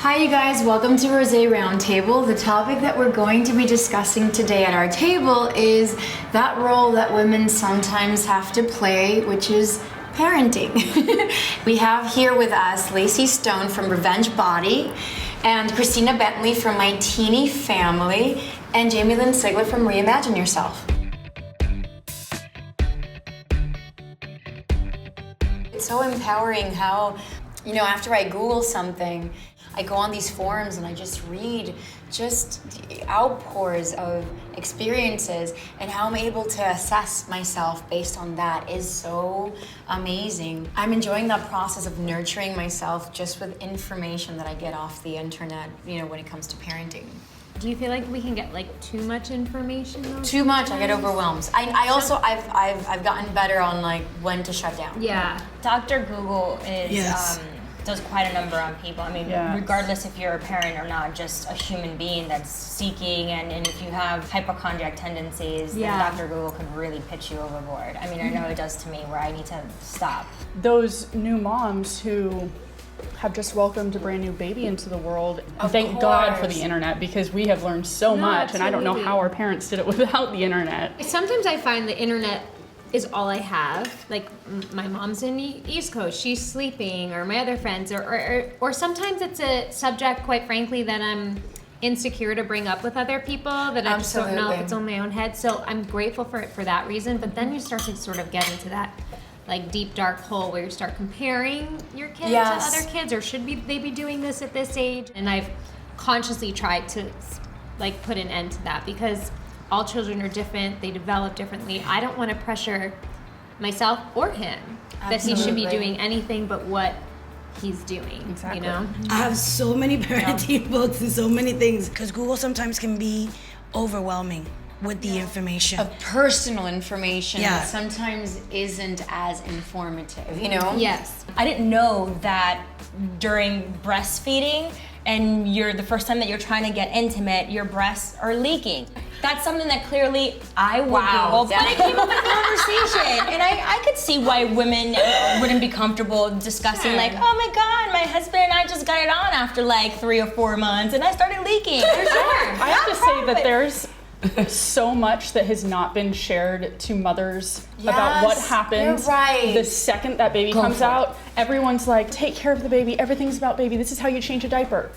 Hi you guys, welcome to Rosé Roundtable. The topic that we're going to be discussing today at our table is that role that women sometimes have to play, which is parenting. We have here with us Lacey Stone from Revenge Body, and Cristina Bentley from My Teeny Family, and Jamie-Lynn Sigler from Reimagine Yourself. It's so empowering how, you know, after I Google something, I go on these forums and I just read just outpours of experiences, and how I'm able to assess myself based on that is so amazing. I'm enjoying that process of nurturing myself just with information that I get off the internet, you know, when it comes to parenting. Do you feel like we can get like too much information though? Too much, I get overwhelmed. I've gotten better on like when to shut down. Yeah. Dr. Google is does quite a number on people. I mean, regardless if you're a parent or not, just a human being that's seeking, and if you have hypochondriac tendencies, then Dr. Google can really pitch you overboard. I mean, I know it does to me, where I need to stop. Those new moms who have just welcomed a brand new baby into the world, thank God for the internet, because we have learned so much, and I don't know how our parents did it without the internet. Sometimes I find the internet is all I have. Like my mom's in the East Coast, she's sleeping, or my other friends, or sometimes it's a subject, quite frankly, that I'm insecure to bring up with other people, that I just don't know if it's on my own head. So I'm grateful for it for that reason. But then you start to sort of get into that like deep dark hole where you start comparing your kids to other kids, or they be doing this at this age? And I've consciously tried to like put an end to that, because all children are different, they develop differently. I don't want to pressure myself or him that he should be doing anything but what he's doing, you know? I have so many parenting books and so many things, because Google sometimes can be overwhelming with the information. Of personal information that sometimes isn't as informative, you know? Yes. I didn't know that during breastfeeding, and the first time that you're trying to get intimate, your breasts are leaking. That's something that clearly I would Google, but it came up in conversation. And I could see why women wouldn't be comfortable discussing like, oh my God, my husband and I just got it on after like 3 or 4 months and I started leaking. I have to say that there's so much that has not been shared to mothers about what happens the second that baby comes out. Everyone's like, take care of the baby, everything's about baby, this is how you change a diaper.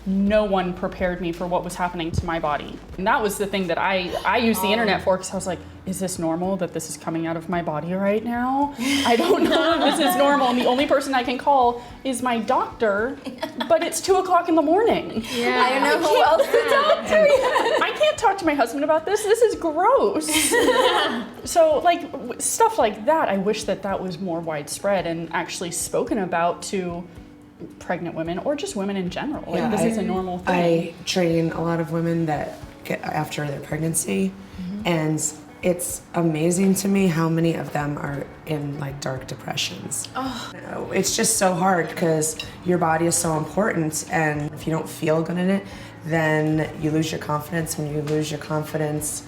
No one prepared me for what was happening to my body. And that was the thing that I used the internet for, because I was like, is this normal that this is coming out of my body right now? I don't know if this is normal, and the only person I can call is my doctor, but it's 2 o'clock in the morning. Yeah. I don't know who else to talk to yet. I can't talk to my husband about this. This is gross. So like stuff like that, I wish that was more widespread and actually spoken about to pregnant women, or just women in general. Like, this is a normal thing. I train a lot of women that get after their pregnancy, and it's amazing to me how many of them are in like dark depressions. It's just so hard, because your body is so important, and if you don't feel good in it, then you lose your confidence. When you lose your confidence,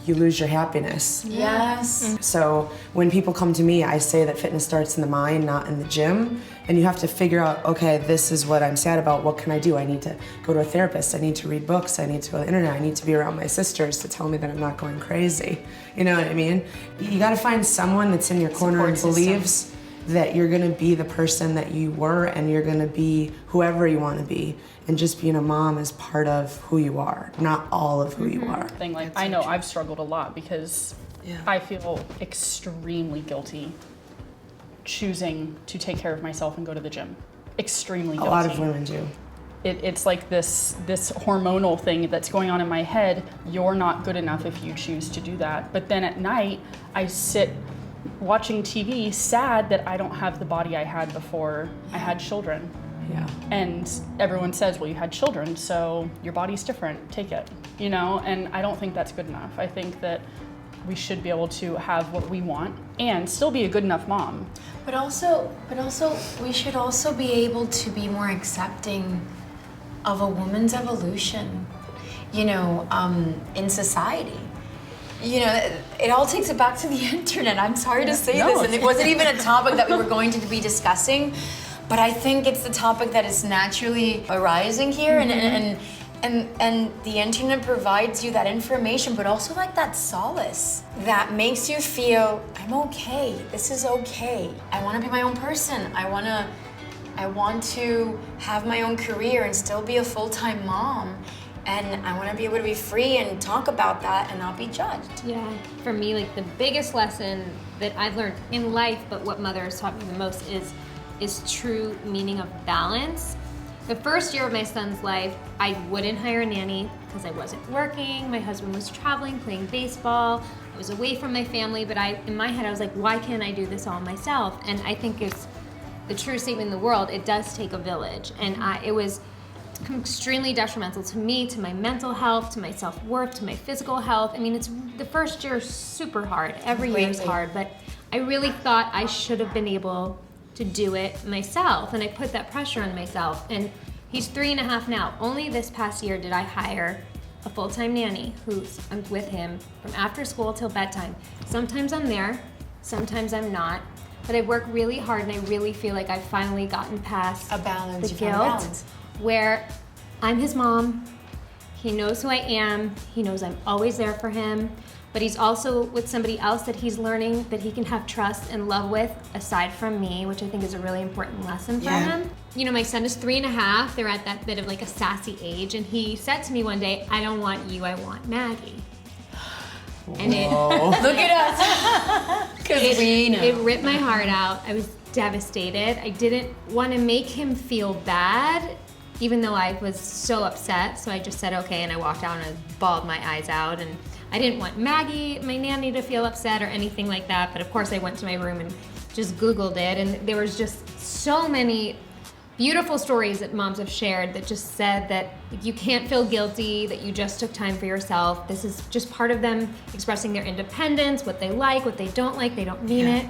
you lose your happiness. Yes. So when people come to me, I say that fitness starts in the mind, not in the gym. And you have to figure out, okay, this is what I'm sad about. What can I do? I need to go to a therapist. I need to read books. I need to go to the internet. I need to be around my sisters to tell me that I'm not going crazy. You know what I mean? You got to find someone that's in your corner and believes that you're going to be the person that you were, and you're going to be whoever you want to be. And just being a mom is part of who you are, not all of who you are. I know I've struggled a lot, because I feel extremely guilty choosing to take care of myself and go to the gym. Extremely guilty. A lot of women do. It's like this hormonal thing that's going on in my head. You're not good enough if you choose to do that. But then at night, I sit watching TV, sad that I don't have the body I had before I had children. Yeah. And everyone says, well, you had children, so your body's different, take it, you know? And I don't think that's good enough. I think that we should be able to have what we want and still be a good enough mom. But also, we should also be able to be more accepting of a woman's evolution, you know, in society. You know, it all takes it back to the internet. I'm sorry to say this, and it wasn't even a topic that we were going to be discussing, But I think it's the topic that is naturally arising here, and the internet provides you that information, but also like that solace that makes you feel, I'm okay, this is okay. I wanna be my own person. I want to have my own career and still be a full-time mom. And I want to be able to be free and talk about that and not be judged. Yeah, for me, like the biggest lesson that I've learned in life, but what mother has taught me the most is true meaning of balance. The first year of my son's life, I wouldn't hire a nanny because I wasn't working. My husband was traveling, playing baseball. I was away from my family, but in my head, I was like, why can't I do this all myself? And I think it's the truest statement in the world. It does take a village, and it was extremely detrimental to me, to my mental health, to my self-worth, to my physical health. I mean, it's the first year is super hard. Every year is hard, but I really thought I should have been able to do it myself, and I put that pressure on myself. And he's 3.5 now. Only this past year did I hire a full-time nanny who's with him from after school till bedtime. Sometimes I'm there, sometimes I'm not. But I work really hard, and I really feel like I've finally gotten past a balance, the guilt, where I'm his mom. He knows who I am. He knows I'm always there for him. But he's also with somebody else that he's learning that he can have trust and love with aside from me, which I think is a really important lesson for him. You know, my son is 3.5. They're at that bit of like a sassy age, and he said to me one day, I don't want you, I want Maggie. And look at us, because we know. It ripped my heart out. I was devastated. I didn't want to make him feel bad, even though I was so upset. So I just said, okay, and I walked out and I bawled my eyes out. And I didn't want Maggie, my nanny, to feel upset or anything like that. But of course I went to my room and just Googled it. And there was just so many beautiful stories that moms have shared that just said that you can't feel guilty, that you just took time for yourself. This is just part of them expressing their independence, what they like, what they don't like, they don't mean it.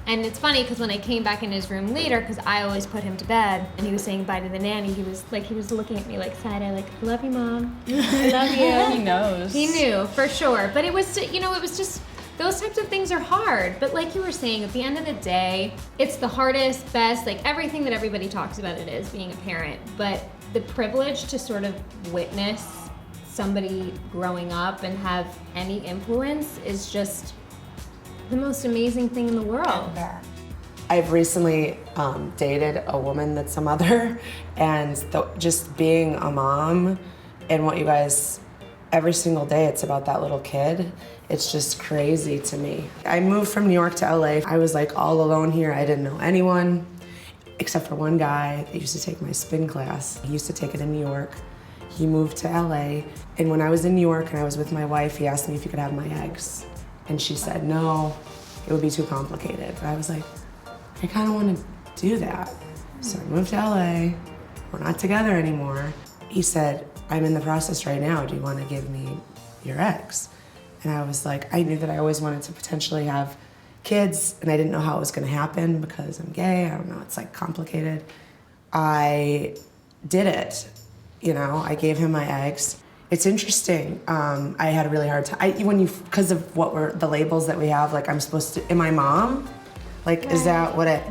And it's funny because when I came back in his room later, because I always put him to bed, and he was saying bye to the nanny, he was looking at me like side-eye, like, I love you, Mom. I love you. He knows. He knew, for sure. But it was, it was just, those types of things are hard. But like you were saying, at the end of the day, it's the hardest, best, like everything that everybody talks about it is being a parent. But the privilege to sort of witness somebody growing up and have any influence is just the most amazing thing in the world. I've recently dated a woman that's a mother, and just being a mom and what you guys, every single day it's about that little kid. It's just crazy to me. I moved from New York to LA. I was like all alone here. I didn't know anyone except for one guy that used to take my spin class. He used to take it in New York. He moved to LA, and when I was in New York and I was with my wife, he asked me if he could have my eggs. And she said, no, it would be too complicated. But I was like, I kind of want to do that. So I moved to LA. We're not together anymore. He said, I'm in the process right now. Do you want to give me your eggs? And I was like, I knew that I always wanted to potentially have kids, and I didn't know how it was going to happen because I'm gay. I don't know. It's like complicated. I did it. You know, I gave him my eggs. It's interesting. I had a really hard time. Because of what were the labels that we have, like I'm supposed to, am I mom? Like, right. Is that what it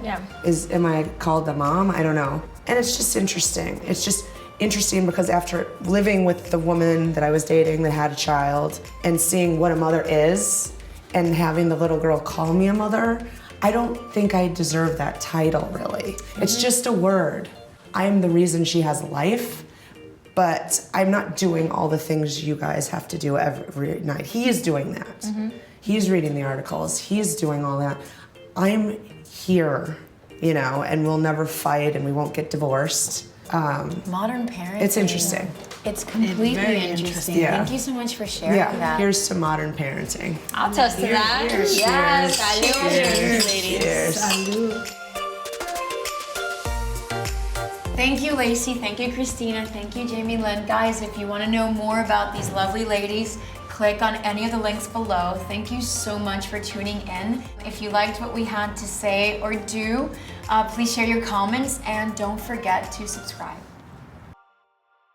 is? Am I called the mom? I don't know. And it's just interesting. It's just interesting because after living with the woman that I was dating that had a child and seeing what a mother is and having the little girl call me a mother, I don't think I deserve that title, really. Mm-hmm. It's just a word. I'm the reason she has life. But I'm not doing all the things you guys have to do every night. He is doing that. Mm-hmm. He's reading the articles. He's doing all that. I'm here, you know, and we'll never fight and we won't get divorced. Modern parenting. It's interesting. It's completely interesting. Yeah. Thank you so much for sharing that. Here's to modern parenting. I'll toast to that. Cheers. Yes. Cheers. Ladies. Cheers. Salud. Thank you, Lacey. Thank you, Cristina. Thank you, Jamie-Lynn. Guys, if you want to know more about these lovely ladies, click on any of the links below. Thank you so much for tuning in. If you liked what we had to say or do, please share your comments and don't forget to subscribe.